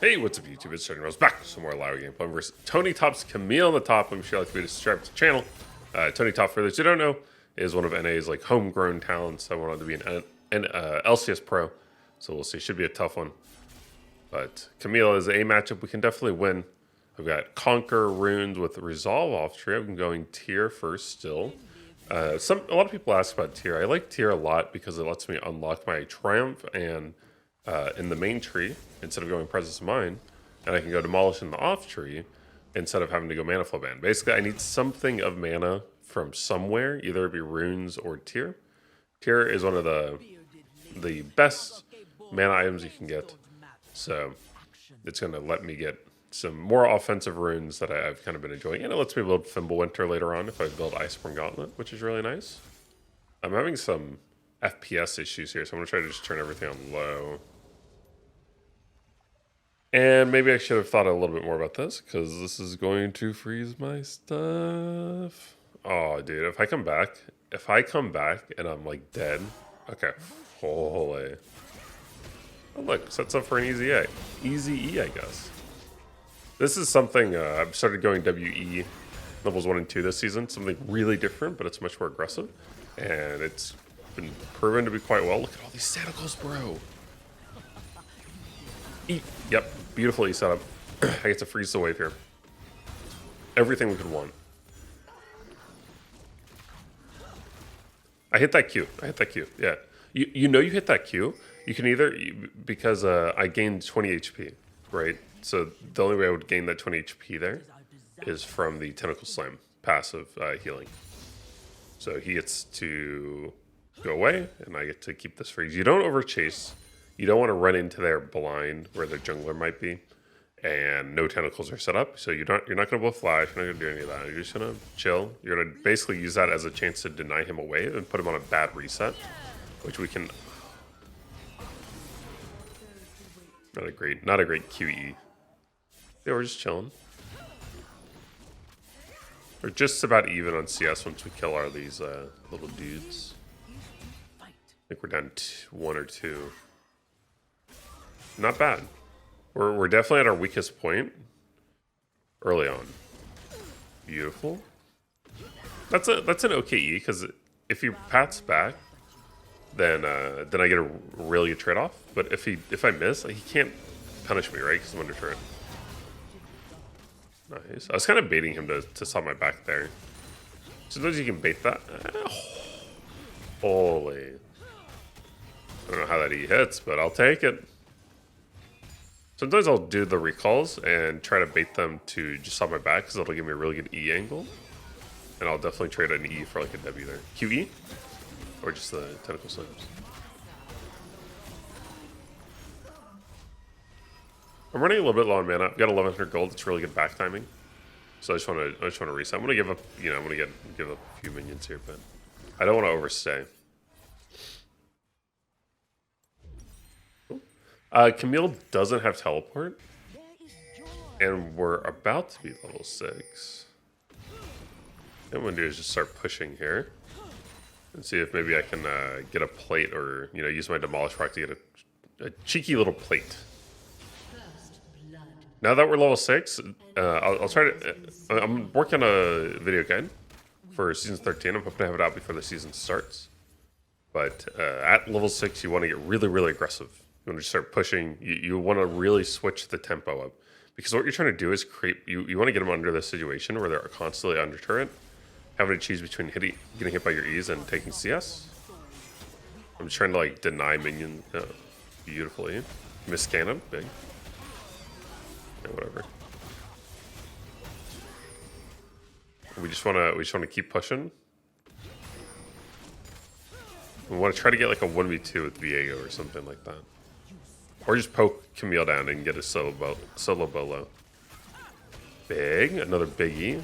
Hey, what's up YouTube? It's DirtyMobs back with some more Illaoi gameplay versus TonyTop's Camille on the top. I'm sure you like to be subscribed to the channel. TonyTop, for those who don't know, is one of NA's like homegrown talents. I wanted to be an LCS Pro, so we'll see. Should be a tough one. But Camille is a matchup we can definitely win. I've got Conqueror runes with Resolve off tree. I'm going tier first still. A lot of people ask about tier. I like tier a lot because it lets me unlock my Triumph and in the main tree instead of going Presence of Mind, and I can go Demolish in the off tree instead of having to go Mana Flow Ban. Basically, I need something of mana from somewhere, either it be runes or tier. Tier is one of the best mana items you can get, so it's going to let me get some more offensive runes that I've kind of been enjoying, and it lets me build Fimbulwinter later on if I build Iceborne Gauntlet, which is really nice. I'm having some FPS issues here, so I'm going to try to just turn everything on low. And maybe I should have thought a little bit more about this, because this is going to freeze my stuff. Oh, dude, if I come back and I'm like dead, okay, holy. Oh, look, sets up for an easy A. Easy E, I guess. This is something, I've started going WE levels 1 and 2 this season, something really different, but it's much more aggressive. And it's been proven to be quite well. Look at all these tentacles, bro. Yep, beautiful E setup. I get to freeze the wave here. Everything we could want. I hit that Q. Yeah. You know you hit that Q. You can either, because I gained 20 HP, right? So the only way I would gain that 20 HP there is from the Tentacle Slam passive healing. So he gets to go away, and I get to keep this freeze. You don't overchase. You don't want to run into their blind where their jungler might be, and no tentacles are set up. So you're not going to blow flash. You're not going to do any of that. You're just going to chill. You're going to basically use that as a chance to deny him a wave and put him on a bad reset, which we can. Not a great QE. Yeah, we're just chilling. We're just about even on CS once we kill all these little dudes. I think we're down 1 or 2. Not bad. We're definitely at our weakest point early on. Beautiful. That's an okay E, because if he pats back, then I get a really good trade off. But if I miss, he can't punish me, right? Because I'm under turret. Nice. I was kind of baiting him to stop my back there. Sometimes you can bait that. Holy. I don't know how that E hits, but I'll take it. Sometimes I'll do the recalls and try to bait them to just stop my back, because it'll give me a really good E angle. And I'll definitely trade an E for like a W there. QE? Or just the tentacle slams. I'm running a little bit low on mana. I've got 1100 gold. It's really good back timing. So I just want to reset. I'm gonna give up, I'm gonna give up a few minions here, but I don't want to overstay. Camille doesn't have teleport, and we're about to be level 6. What I'm gonna do is just start pushing here and see if maybe I can get a plate, or use my Demolish rock to get a cheeky little plate. Now that we're level 6, I'll try to. I'm working on a video guide for season 13. I'm hoping to have it out before the season starts. But at level 6, you want to get really, really aggressive. You want to start pushing. You want to really switch the tempo up, because what you're trying to do is create. You want to get them under this situation where they're constantly under turret, having to choose between getting hit by your E's and taking CS. I'm just trying to like deny minion beautifully. Miss cannon, big. Yeah, whatever. We just wanna keep pushing. We want to try to get like a 1v2 with Viego or something like that. Or just poke Camille down and get a solo bolo. Big, another big E.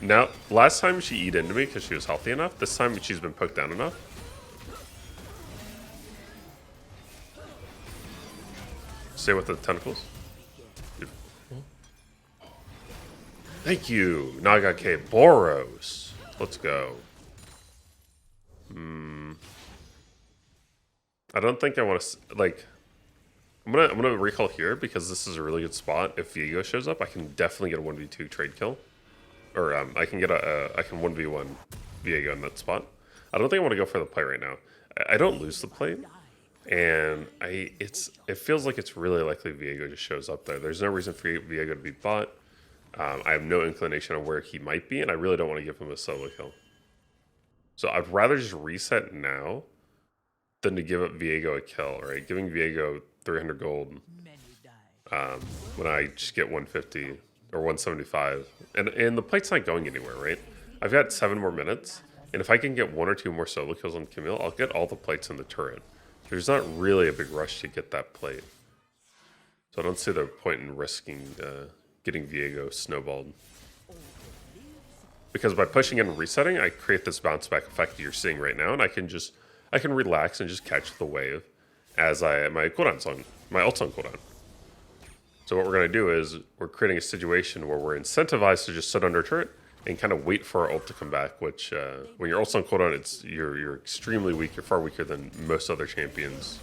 Now, last time she E'd into me because she was healthy enough. This time she's been poked down enough. Stay with the tentacles. Thank you, Nagake Boros. Let's go. I don't think I want to, like, I'm gonna recall here because this is a really good spot. If Viego shows up, I can definitely get a 1v2 trade kill, or I can get I can 1v1 Viego in that spot. I don't think I want to go for the plate right now. I don't lose the plate, and it feels like it's really likely Viego just shows up there. There's no reason for Viego to be bought. I have no inclination on where he might be, and I really don't want to give him a solo kill. So I'd rather just reset now than to give up Viego a kill, right? Giving Viego 300 gold when I just get 150 or 175. And the plate's not going anywhere, right? I've got 7 more minutes, and if I can get 1 or 2 more solo kills on Camille, I'll get all the plates in the turret. There's not really a big rush to get that plate. So I don't see the point in risking getting Viego snowballed. Because by pushing in and resetting, I create this bounce back effect that you're seeing right now, and I can relax and just catch the wave as my ult's on cooldown. So what we're gonna do is we're creating a situation where we're incentivized to just sit under turret and kind of wait for our ult to come back. Which when your ult's on cooldown, you're extremely weak. You're far weaker than most other champions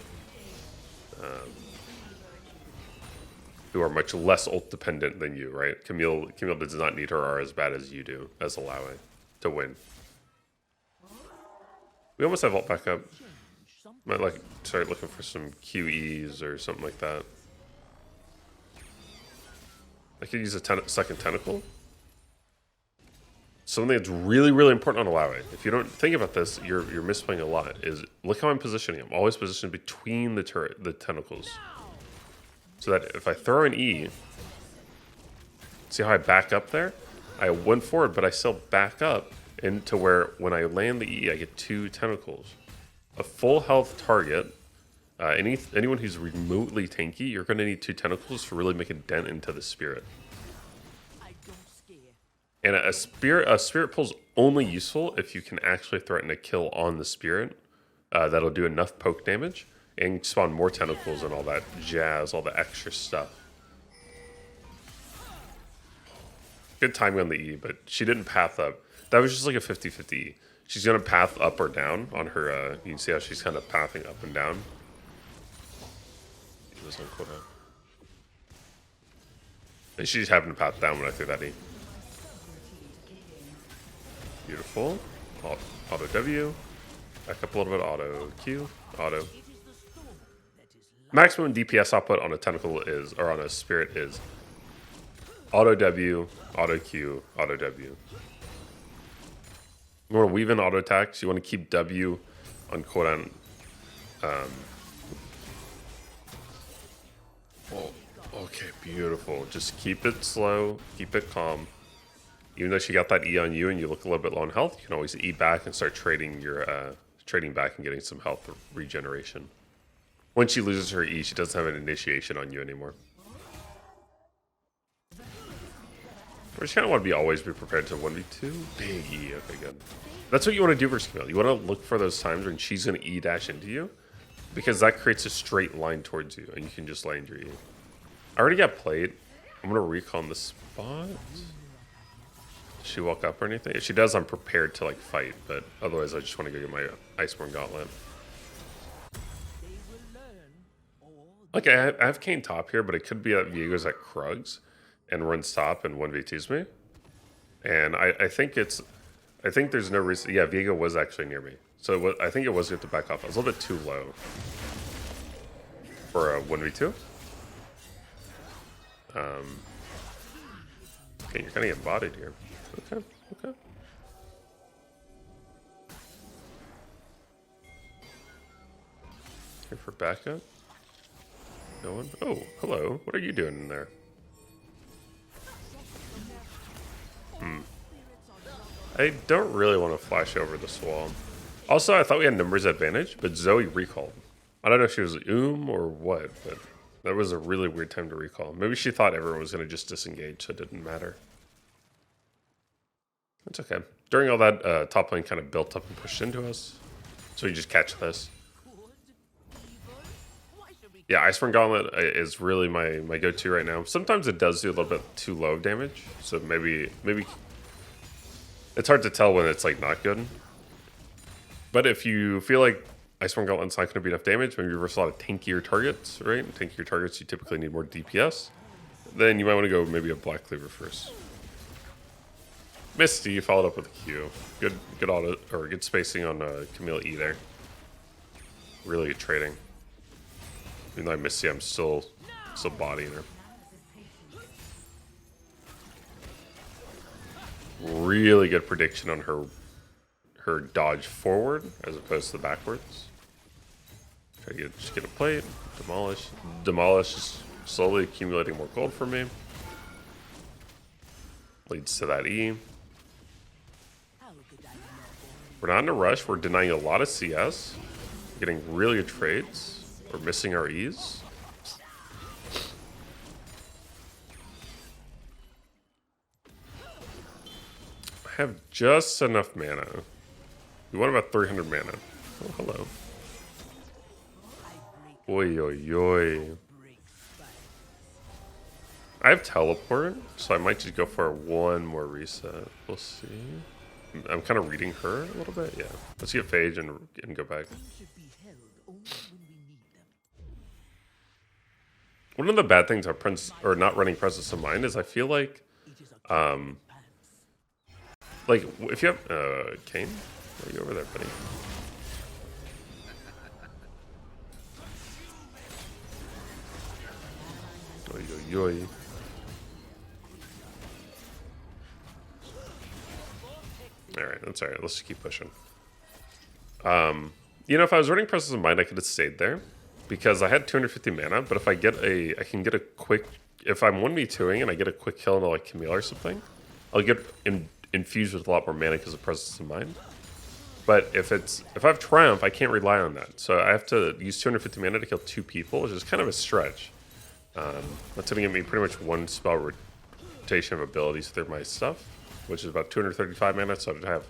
who are much less ult dependent than you, right? Camille does not need her R as bad as you do as Illaoi to win. We almost have ult back up. Might like start looking for some QEs or something like that. I could use a second tentacle. Something that's really, really important on Illaoi. If you don't think about this, you're misplaying a lot. Is look how I'm positioning. I'm always positioned between the tentacles. So that if I throw an E, see how I back up there? I went forward, but I still back up into where when I land the E, I get 2 tentacles. A full health target, anyone who's remotely tanky, you're going to need 2 tentacles to really make a dent into the spirit. And a spirit pull's only useful if you can actually threaten a kill on the spirit. That'll do enough poke damage and spawn more tentacles and all that jazz, all the extra stuff. Good timing on the E, but she didn't path up. That was just like a 50-50 E. She's going to path up or down on her, you can see how she's kind of pathing up and down. And she just happened to path down when I threw that E. Beautiful. Auto W. Back up a little bit, auto Q, auto. Maximum DPS output on a tentacle is, or on a spirit is, auto W, auto Q, auto W. You want to weave in auto attacks. You want to keep W on cooldown. Oh, okay, beautiful. Just keep it slow, keep it calm. Even though she got that E on you and you look a little bit low on health, you can always E back and start trading back and getting some health regeneration. When she loses her E, she doesn't have an initiation on you anymore. We just kind of want to always be prepared to 1v2. Big E, okay, good. That's what you want to do versus Camille. You want to look for those times when she's going to E dash into you, because that creates a straight line towards you, and you can just land your E. I already got played. I'm going to recon the spot. Does she walk up or anything? If she does, I'm prepared to like fight, but otherwise I just want to go get my Iceborne Gauntlet. Okay, I have Kane top here, but it could be that Viego's at Krugs and runs top and 1v2s me. And I think there's no reason. Yeah, Viego was actually near me. So I think it was good to back off. I was a little bit too low for a 1v2. Okay, you're kind of getting bodied here. Okay. Here for backup. No one? Oh, hello. What are you doing in there? I don't really want to flash over this wall. Also, I thought we had numbers advantage, but Zoe recalled. I don't know if she was or what, but that was a really weird time to recall. Maybe she thought everyone was going to just disengage, so it didn't matter. It's okay. During all that, top lane kind of built up and pushed into us, so we just catch this. Yeah, Iceborne Gauntlet is really my go-to right now. Sometimes it does do a little bit too low damage, so maybe it's hard to tell when it's like not good. But if you feel like Iceborne Gauntlet's not going to be enough damage. Maybe reverse a lot of tankier targets, right? And tankier targets, you typically need more DPS. Then you might want to go maybe a Black Cleaver first. Misty followed up with a Q. Good auto or good spacing on Camille E there. Really good trading. Even though I Misty, I'm still bodying her. Really good prediction on her dodge forward as opposed to backwards. Try to just get a plate. Demolish. Demolish is slowly accumulating more gold for me. Leads to that E. We're not in a rush. We're denying a lot of CS. We're getting really good trades. We're missing our E's. I have just enough mana. We want about 300 mana. Oh, hello. Oi, oi, oi. I have teleport, so I might just go for one more reset. We'll see. I'm kind of reading her a little bit. Yeah. Let's get Phage and go back. One of the bad things about not running Presence of Mind is I feel like if you have Kane, where are you over there, buddy? Oi, oi, oi. Alright, that's alright. Let's just keep pushing. You know, if I was running Presence of Mind, I could have stayed there. Because I had 250 mana, but if I can get a quick... If I'm 1v2ing and I get a quick kill into like Camille or something, I'll get infused with a lot more mana because of Presence of Mind. But if I have Triumph, I can't rely on that. So I have to use 250 mana to kill 2 people, which is kind of a stretch. That's going to give me pretty much one spell rotation of abilities through my stuff, which is about 235 mana, so I'd have,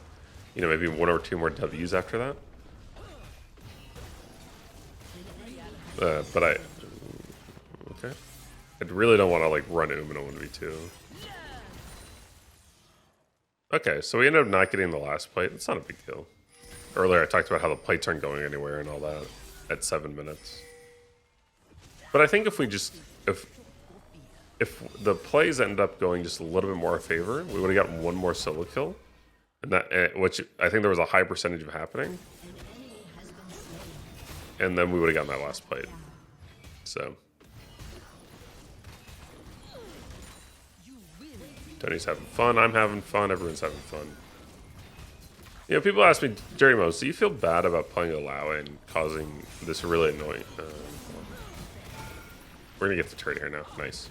you know, maybe 1 or 2 more W's after that. But okay. I really don't want to like run in a 1v2. Okay, so we ended up not getting the last plate. It's not a big deal. Earlier I talked about how the plates aren't going anywhere and all that at 7 minutes. But I think if the plays end up going just a little bit more in favor, we would have gotten one more solo kill, and that which I think there was a high percentage of happening, and then we would have gotten that last plate. So Tony's having fun. I'm having fun. Everyone's having fun. You know, people ask me, DirtyMobs, do you feel bad about playing Illaoi and causing this really annoying? We're gonna get the trade here now. Nice.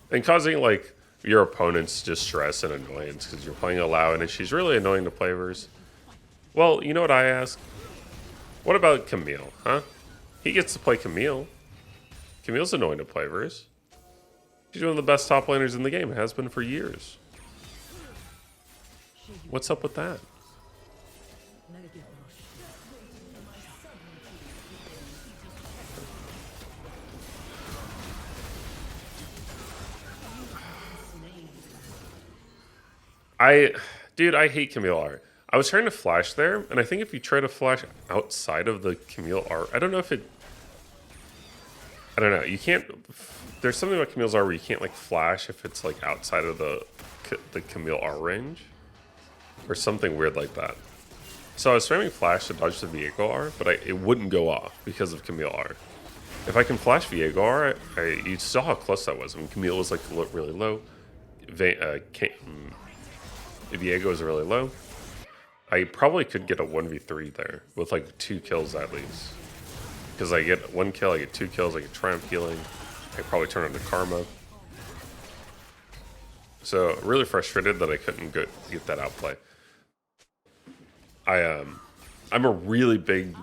And causing like your opponents distress and annoyance because you're playing Illaoi and she's really annoying to play versus. Well, you know what I ask? What about Camille, huh? He gets to play Camille. Camille's annoying to play versus. She's one of the best top laners in the game. It has been for years. What's up with that? Dude, I hate Camille art. I was trying to flash there, and I think if you try to flash outside of the Camille art, I don't know. You can't. There's something about Camille's art where you can't like flash if it's like outside of the Camille art range, or something weird like that. So I was spamming flash to dodge the Viego R, but it wouldn't go off because of Camille R. If I can flash Viego R, you saw how close that was. I mean, Camille was like really low. Viego is really low. I probably could get a 1v3 there with like 2 kills at least. Because I get 1 kill, I get 2 kills, I get Triumph healing. I probably turn into Karma. So really frustrated that I couldn't get that outplay. I'm a really big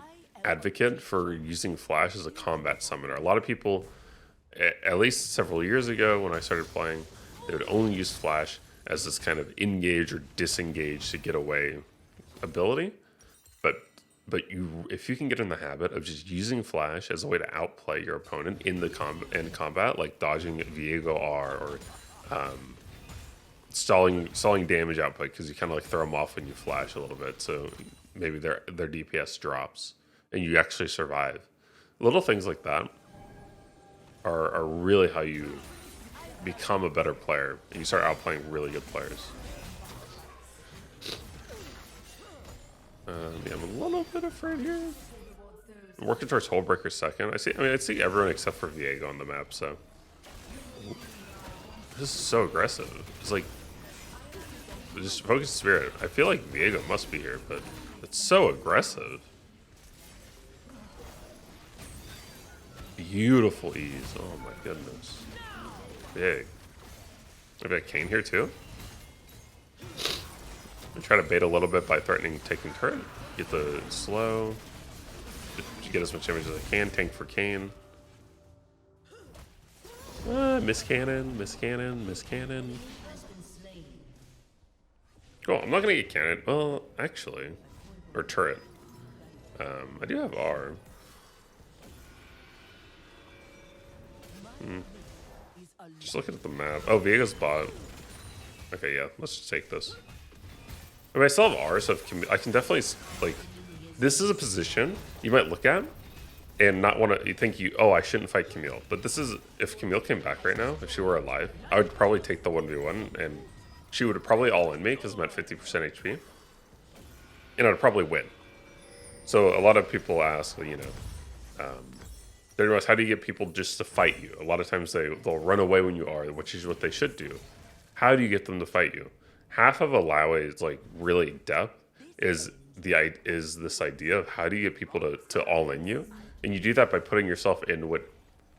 advocate for using Flash as a combat summoner. A lot of people, at least several years ago when I started playing, they would only use Flash as this kind of engage or disengage to get away ability. But if you can get in the habit of just using Flash as a way to outplay your opponent in combat, like dodging Viego R or stalling damage output, because you kind of like throw them off when you flash a little bit, so maybe their DPS drops and you actually survive. Little things like that are really how you become a better player and you start outplaying really good players. Yeah, I'm a little bit afraid here. I'm working towards Hullbreaker second. I see everyone except for Viego on the map, so. This is so aggressive. It's like, just focus spirit. I feel like Viego must be here, but it's so aggressive. Beautiful ease. Oh my goodness. Big. Maybe a Kane here too? I try to bait a little bit by threatening taking turret. Get the slow. Just get as much damage as I can. Tank for Kane. Miss cannon, miss cannon, miss cannon. Cool, I'm not gonna get cannon. Well, actually. Or turret. I do have R. Just looking at the map. Oh, Viego's bot. Okay, yeah, let's just take this. I mean, I still have R, so if I can definitely, like, this is a position you might look at and not want to, you think oh, I shouldn't fight Camille. But this is, if Camille came back right now, if she were alive, I would probably take the 1v1 and she would probably all in me because I'm at 50% HP. And I'd probably win. So a lot of people ask, you know, DirtyMobs, how do you get people just to fight you? A lot of times they'll run away when you are, which is what they should do. How do you get them to fight you? Half of Illaoi's like really depth is this idea of how do you get people to all in you, and you do that by putting yourself in what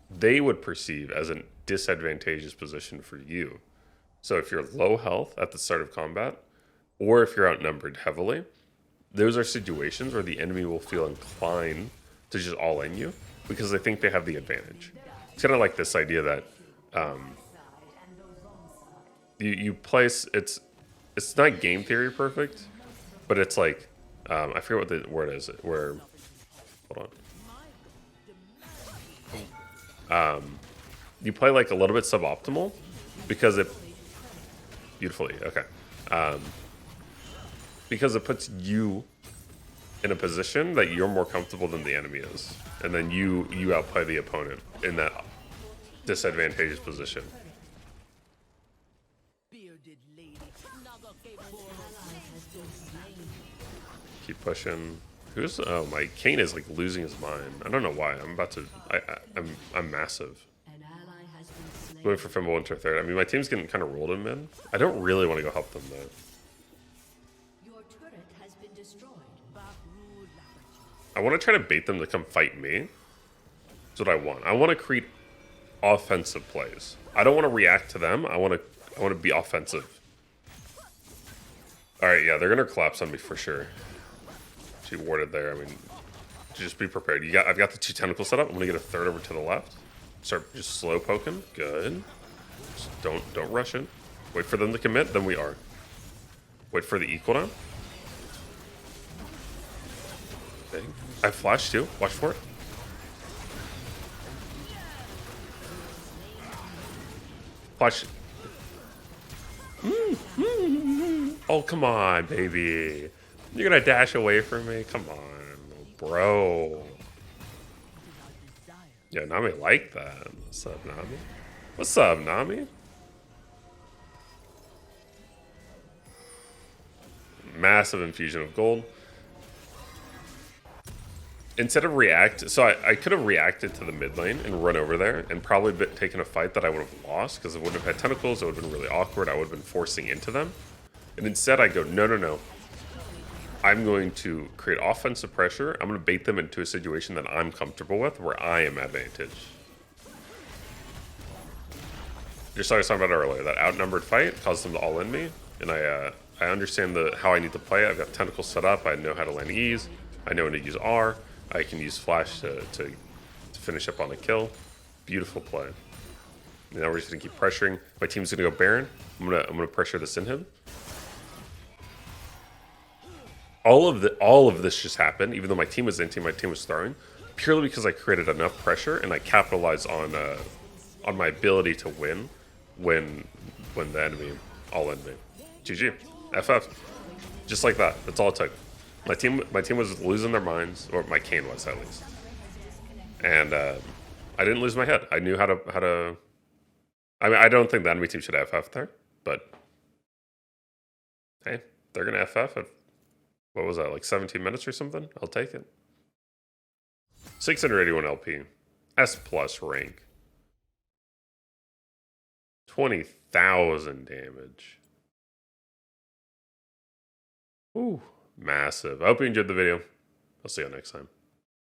they would perceive as a disadvantageous position for you. So if you're low health at the start of combat, or if you're outnumbered heavily, those are situations where the enemy will feel inclined to just all in you because they think they have the advantage. It's kind of like this idea that you place it's not game theory perfect, but it's like I forget what the word is. Where hold on, you play like a little bit suboptimal because it beautifully because it puts you in a position that you're more comfortable than the enemy is, and then you outplay the opponent in that disadvantageous position. Keep pushing. Oh, my Kane is like losing his mind. I don't know why. I'm massive. Waiting for Fimble Winter third. I mean, my team's getting kind of rolled in mid. I don't really want to go help them though. I want to try to bait them to come fight me. That's what I want. I want to create offensive plays. I don't want to react to them. I want to be offensive. All right, yeah, they're gonna collapse on me for sure. She warded there. I mean, just be prepared. I've got the 2 tentacles set up. I'm gonna get a third over to the left. Start just slow poking. Good. Just don't rush in. Wait for them to commit. Then we are. Wait for the equal down. Okay. I have flash too. Watch for it. Flash. Oh, come on, baby. You're gonna dash away from me? Come on, bro. Yeah, Nami like that. What's up, Nami? What's up, Nami? Massive infusion of gold. Instead of react, so I could have reacted to the mid lane and run over there and probably taken a fight that I would have lost because it wouldn't have had tentacles. It would have been really awkward. I would have been forcing into them. And instead I go, no. I'm going to create offensive pressure. I'm going to bait them into a situation that I'm comfortable with where I am advantage. Just like I was talking about earlier, that outnumbered fight caused them to all in me. And I understand how I need to play. I've got tentacles set up. I know how to land E's. I know when to use R. I can use Flash to finish up on a kill. Beautiful play. Now we're just gonna keep pressuring. My team's gonna go Baron. I'm gonna pressure this in him. All of this just happened, even though my team was inting, my team was throwing, purely because I created enough pressure and I capitalized on my ability to win when the enemy all in me. GG. FF. Just like that. That's all it took. My team was losing their minds, or my Kane was at least. And I didn't lose my head. I knew how to. I mean, I don't think the enemy team should FF there, but hey, they're gonna FF at what was that, like 17 minutes or something? I'll take it. 681 LP, S plus rank, 20,000 damage. Ooh, massive. I hope you enjoyed the video. I'll see you next time.